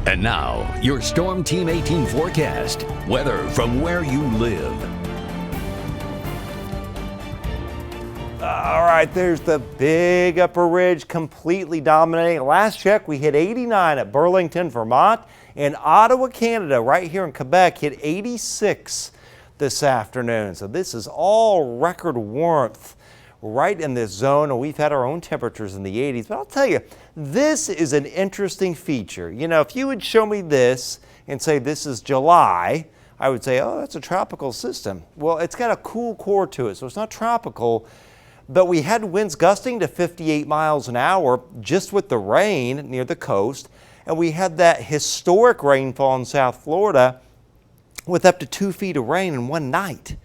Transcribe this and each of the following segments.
And now, your Storm Team 18 forecast. Weather from where you live. All right, there's the big upper ridge completely dominating. Last check, we hit 89 at Burlington, Vermont, and Ottawa, Canada, right here in Quebec, hit 86 this afternoon. So this is all record warmth right in this zone, and we've had our own temperatures in the 80s. But I'll tell you, this is an interesting feature. You know, if you would show me this and say this is July, I would say, oh, that's a tropical system. Well, it's got a cool core to it, so it's not tropical. But we had winds gusting to 58 miles an hour just with the rain near the coast. And we had that historic rainfall in South Florida with up to 2 feet of rain in one night.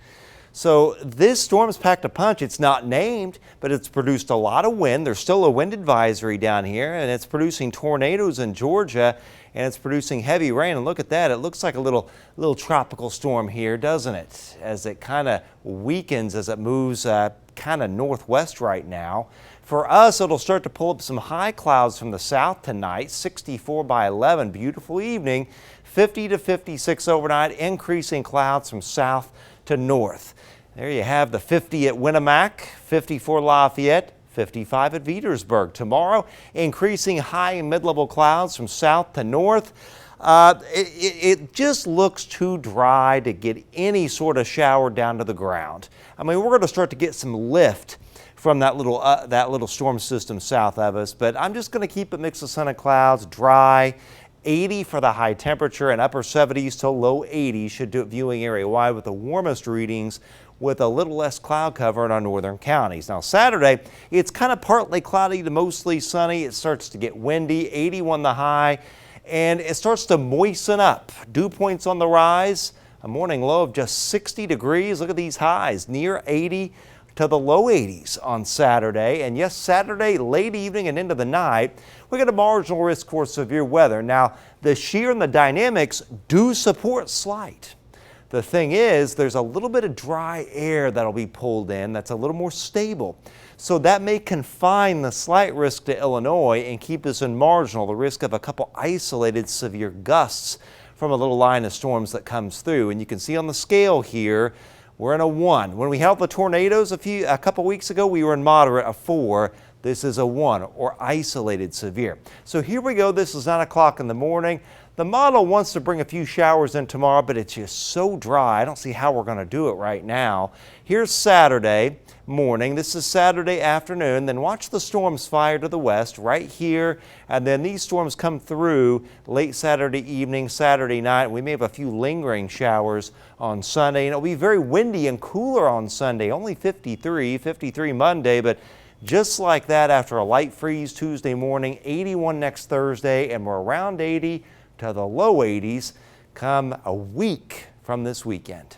So this storm's packed a punch. It's not named, but it's produced a lot of wind. There's still a wind advisory down here, and it's producing tornadoes in Georgia, and it's producing heavy rain. And look at that. It looks like a little tropical storm here, doesn't it? As it kind of weakens as it moves kind of northwest right now. For us, it'll start to pull up some high clouds from the south tonight, 64 by 11, beautiful evening, 50 to 56 overnight, increasing clouds from south to north. There you have the 50 at Winnemac, 54 Lafayette, 55 at Petersburg. Tomorrow, increasing high and mid-level clouds from south to north. It just looks too dry to get any sort of shower down to the ground. I mean, we're going to start to get some lift from that little storm system south of us, but I'm just going to keep it mix of sun and clouds, dry. 80 for the high temperature, and upper 70s to low 80s should do it viewing area wide with the warmest readings with a little less cloud cover in our northern counties. Now Saturday, it's kind of partly cloudy to mostly sunny. It starts to get windy, 81 the high, and it starts to moisten up. Dew points on the rise, a morning low of just 60 degrees. Look at these highs, near 80 to the low 80s on Saturday. And yes, Saturday, late evening and into the night, we got a marginal risk for severe weather. Now, the shear and the dynamics do support slight. The thing is, there's a little bit of dry air that'll be pulled in that's a little more stable. So that may confine the slight risk to Illinois and keep us in marginal, the risk of a couple isolated severe gusts from a little line of storms that comes through. And you can see on the scale here, we're in a 1. When we held the tornadoes a couple weeks ago, we were in moderate, a 4. This is a 1, or isolated severe. So here we go. This is 9 o'clock in the morning. The model wants to bring a few showers in tomorrow, but it's just so dry. I don't see how we're going to do it right now. Here's Saturday morning. This is Saturday afternoon. Then watch the storms fire to the west right here. And then these storms come through late Saturday evening, Saturday night. We may have a few lingering showers on Sunday. And it'll be very windy and cooler on Sunday. Only 53 Monday, but just like that after a light freeze Tuesday morning, 81 next Thursday, and we're around 80 to the low 80s come a week from this weekend.